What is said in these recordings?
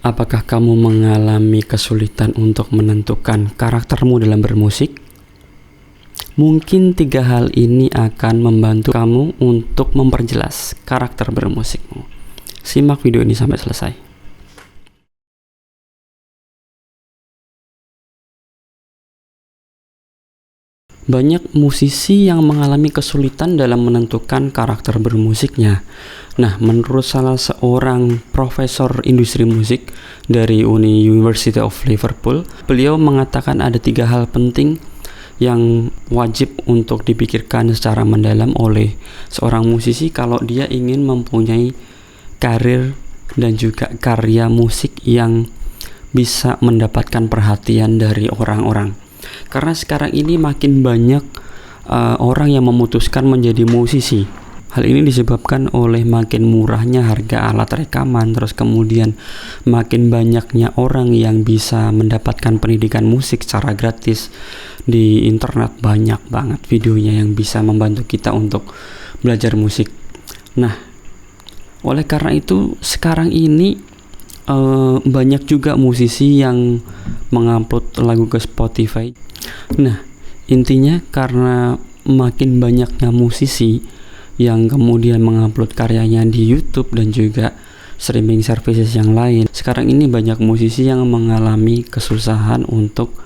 Apakah kamu mengalami kesulitan untuk menentukan karaktermu dalam bermusik? Mungkin 3 hal ini akan membantu kamu untuk memperjelas karakter bermusikmu. Simak video ini sampai selesai. Banyak musisi yang mengalami kesulitan dalam menentukan karakter bermusiknya. Nah, menurut salah seorang profesor industri musik dari University of Liverpool, beliau mengatakan ada 3 hal penting yang wajib untuk dipikirkan secara mendalam oleh seorang musisi kalau dia ingin mempunyai karir dan juga karya musik yang bisa mendapatkan perhatian dari orang-orang. Karena sekarang ini makin banyak orang yang memutuskan menjadi musisi. Hal ini disebabkan oleh makin murahnya harga alat rekaman, terus kemudian makin banyaknya orang yang bisa mendapatkan pendidikan musik secara gratis di internet. Banyak banget videonya yang bisa membantu kita untuk belajar musik. Nah, oleh karena itu sekarang ini banyak juga musisi yang mengupload lagu ke Spotify. Nah, intinya karena makin banyaknya musisi yang kemudian mengupload karyanya di YouTube dan juga streaming services yang lain, sekarang ini banyak musisi yang mengalami kesusahan untuk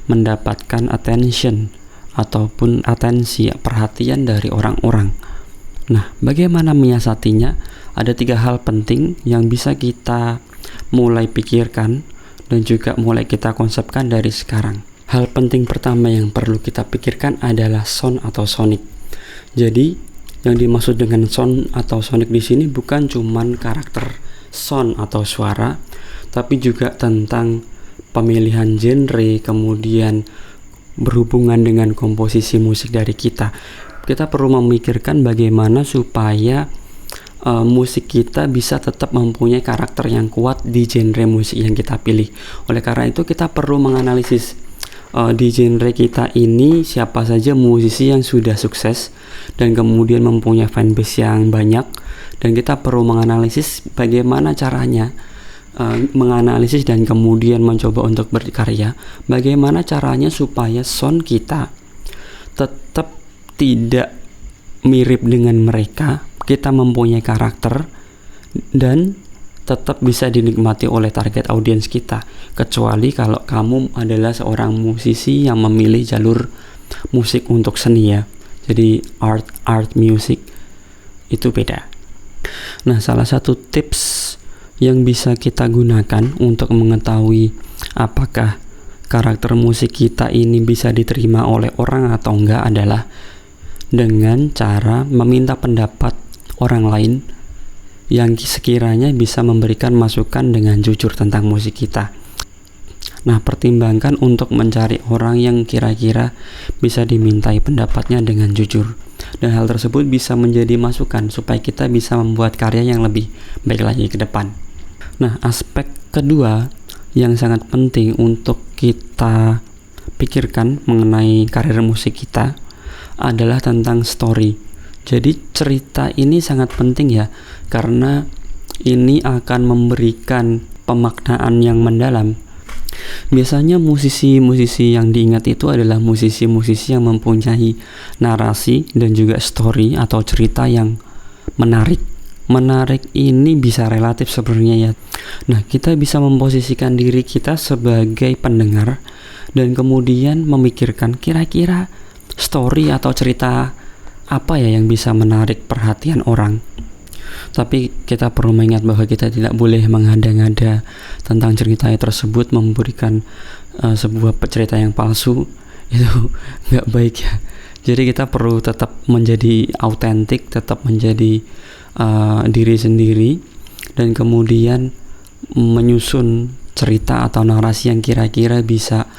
mendapatkan attention ataupun atensi, perhatian dari orang-orang. Nah, bagaimana menyiasatinya? Ada 3 hal penting yang bisa kita mulai pikirkan dan juga mulai kita konsepkan dari sekarang. Hal penting pertama yang perlu kita pikirkan adalah sound atau sonic. Jadi, yang dimaksud dengan sound atau sonic di sini bukan cuman karakter sound atau suara, tapi juga tentang pemilihan genre, kemudian berhubungan dengan komposisi musik dari kita. Kita perlu memikirkan bagaimana supaya musik kita bisa tetap mempunyai karakter yang kuat di genre musik yang kita pilih. Oleh karena itu kita perlu menganalisis di genre kita ini siapa saja musisi yang sudah sukses dan kemudian mempunyai fanbase yang banyak, dan kita perlu menganalisis bagaimana caranya menganalisis dan kemudian mencoba untuk berkarya, bagaimana caranya supaya sound kita tetap tidak mirip dengan mereka, kita mempunyai karakter dan tetap bisa dinikmati oleh target audiens kita. Kecuali kalau kamu adalah seorang musisi yang memilih jalur musik untuk seni ya. Jadi art music itu beda. Nah, salah satu tips yang bisa kita gunakan untuk mengetahui apakah karakter musik kita ini bisa diterima oleh orang atau enggak adalah dengan cara meminta pendapat orang lain yang sekiranya bisa memberikan masukan dengan jujur tentang musik kita. Nah, pertimbangkan untuk mencari orang yang kira-kira bisa dimintai pendapatnya dengan jujur. Dan hal tersebut bisa menjadi masukan supaya kita bisa membuat karya yang lebih baik lagi ke depan. Nah, aspek kedua yang sangat penting untuk kita pikirkan mengenai karir musik kita adalah tentang story. Jadi cerita ini sangat penting ya, karena ini akan memberikan pemaknaan yang mendalam. Biasanya musisi-musisi yang diingat itu adalah musisi-musisi yang mempunyai narasi dan juga story atau cerita yang menarik. Menarik ini bisa relatif sebenarnya ya. Nah, kita bisa memposisikan diri kita sebagai pendengar dan kemudian memikirkan kira-kira story atau cerita apa ya yang bisa menarik perhatian orang. Tapi kita perlu mengingat bahwa kita tidak boleh mengada-ngada tentang cerita tersebut, memberikan sebuah cerita yang palsu. Itu nggak baik ya. Jadi kita perlu tetap menjadi autentik, tetap menjadi diri sendiri, dan kemudian menyusun cerita atau narasi yang kira-kira bisa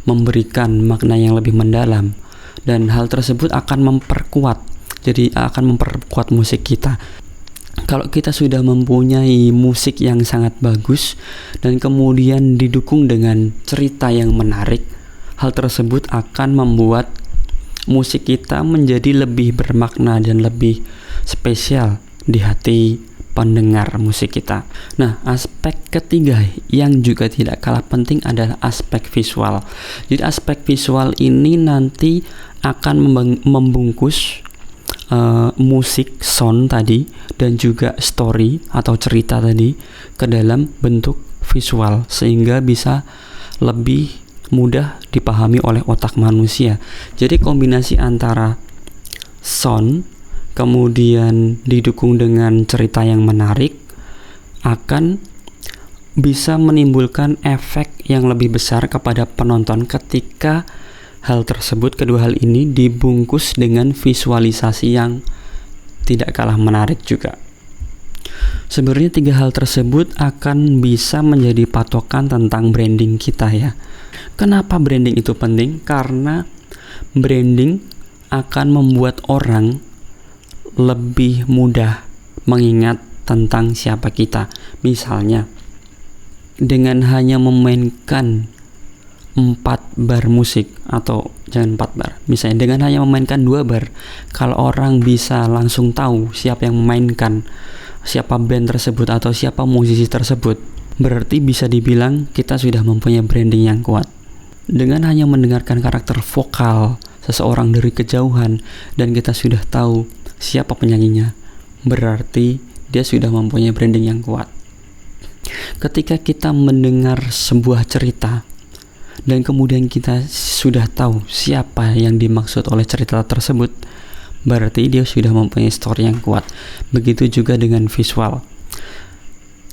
memberikan makna yang lebih mendalam. Dan hal tersebut akan memperkuat musik kita. Kalau kita sudah mempunyai musik yang sangat bagus dan kemudian didukung dengan cerita yang menarik, hal tersebut akan membuat musik kita menjadi lebih bermakna dan lebih spesial di hati pendengar musik kita. Nah, aspek ketiga yang juga tidak kalah penting adalah aspek visual. Jadi aspek visual ini nanti akan membungkus musik, sound tadi, dan juga story atau cerita tadi ke dalam bentuk visual, sehingga bisa lebih mudah dipahami oleh otak manusia. Jadi kombinasi antara sound kemudian didukung dengan cerita yang menarik akan bisa menimbulkan efek yang lebih besar kepada penonton ketika kedua hal ini dibungkus dengan visualisasi yang tidak kalah menarik juga. Sebenarnya 3 hal tersebut akan bisa menjadi patokan tentang branding kita ya. Kenapa branding itu penting? Karena branding akan membuat orang lebih mudah mengingat tentang siapa kita. Misalnya, dengan hanya memainkan 4 bar musik, atau jangan 4 bar, misalnya dengan hanya memainkan 2 bar, kalau orang bisa langsung tahu siapa yang memainkan, siapa band tersebut atau siapa musisi tersebut, berarti bisa dibilang kita sudah mempunyai branding yang kuat. Dengan hanya mendengarkan karakter vokal seseorang dari kejauhan dan kita sudah tahu siapa penyanyinya, berarti dia sudah mempunyai branding yang kuat. Ketika kita mendengar sebuah cerita dan kemudian kita sudah tahu siapa yang dimaksud oleh cerita tersebut, berarti dia sudah mempunyai story yang kuat. Begitu juga dengan visual.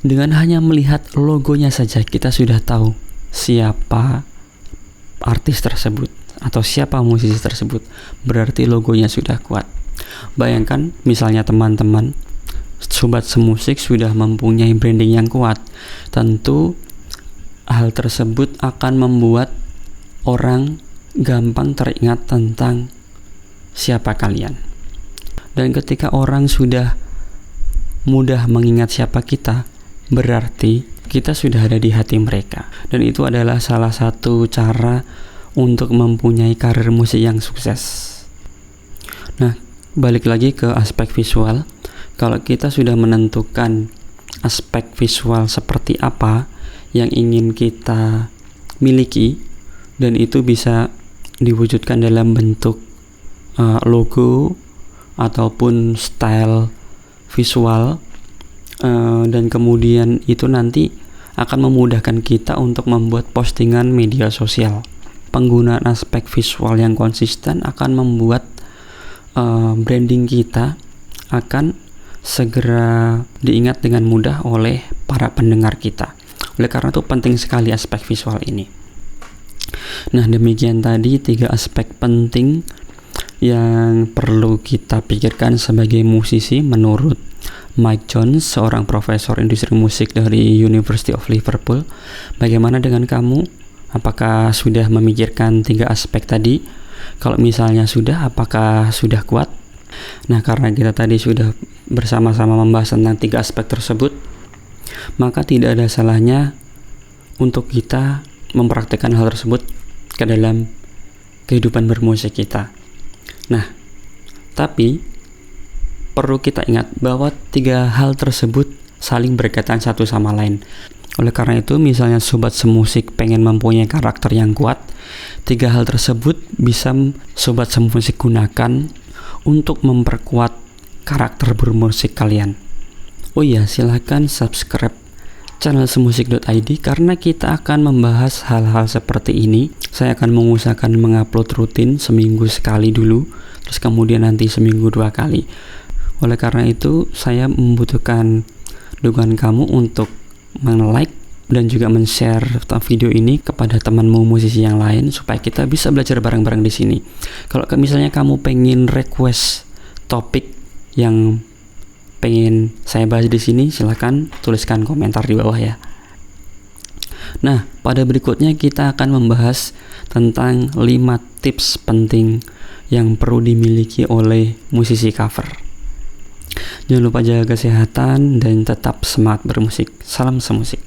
Dengan hanya melihat logonya saja kita sudah tahu siapa artis tersebut atau siapa musisi tersebut, berarti logonya sudah kuat. Bayangkan misalnya teman-teman sobat semusik sudah mempunyai branding yang kuat, tentu hal tersebut akan membuat orang gampang teringat tentang siapa kalian. Dan ketika orang sudah mudah mengingat siapa kita, berarti kita sudah ada di hati mereka. Dan itu adalah salah satu cara untuk mempunyai karir musik yang sukses. Nah, balik lagi ke aspek visual. Kalau kita sudah menentukan aspek visual seperti apa yang ingin kita miliki, dan itu bisa diwujudkan dalam bentuk logo ataupun style visual, dan kemudian itu nanti akan memudahkan kita untuk membuat postingan media sosial. Penggunaan aspek visual yang konsisten akan membuat branding kita akan segera diingat dengan mudah oleh para pendengar kita. Oleh karena itu penting sekali aspek visual ini. Nah, demikian tadi 3 aspek penting yang perlu kita pikirkan sebagai musisi menurut Mike Jones, seorang profesor industri musik dari University of Liverpool. Bagaimana dengan kamu? Apakah sudah memikirkan 3 aspek tadi? Kalau misalnya sudah, apakah sudah kuat? Nah, karena kita tadi sudah bersama-sama membahas tentang 3 aspek tersebut, maka tidak ada salahnya untuk kita mempraktikkan hal tersebut ke dalam kehidupan bermusik kita. Nah, tapi perlu kita ingat bahwa 3 hal tersebut saling berkaitan satu sama lain. Oleh karena itu, misalnya sobat semusik pengen mempunyai karakter yang kuat, 3 hal tersebut bisa sobat semusik gunakan untuk memperkuat karakter bermusik kalian. Oh iya, silahkan subscribe channel semusik.id karena kita akan membahas hal-hal seperti ini. Saya akan mengusahakan mengupload rutin seminggu sekali dulu, terus kemudian nanti seminggu 2 kali. Oleh karena itu, saya membutuhkan dukungan kamu untuk like dan juga men-share video ini kepada temanmu musisi yang lain supaya kita bisa belajar bareng-bareng di sini. Kalau misalnya kamu pengen request topik yang pengen saya bahas di sini, silahkan tuliskan komentar di bawah ya. Nah, pada berikutnya kita akan membahas tentang 5 tips penting yang perlu dimiliki oleh musisi cover. Jangan lupa jaga kesehatan dan tetap semangat bermusik. Salam semusik.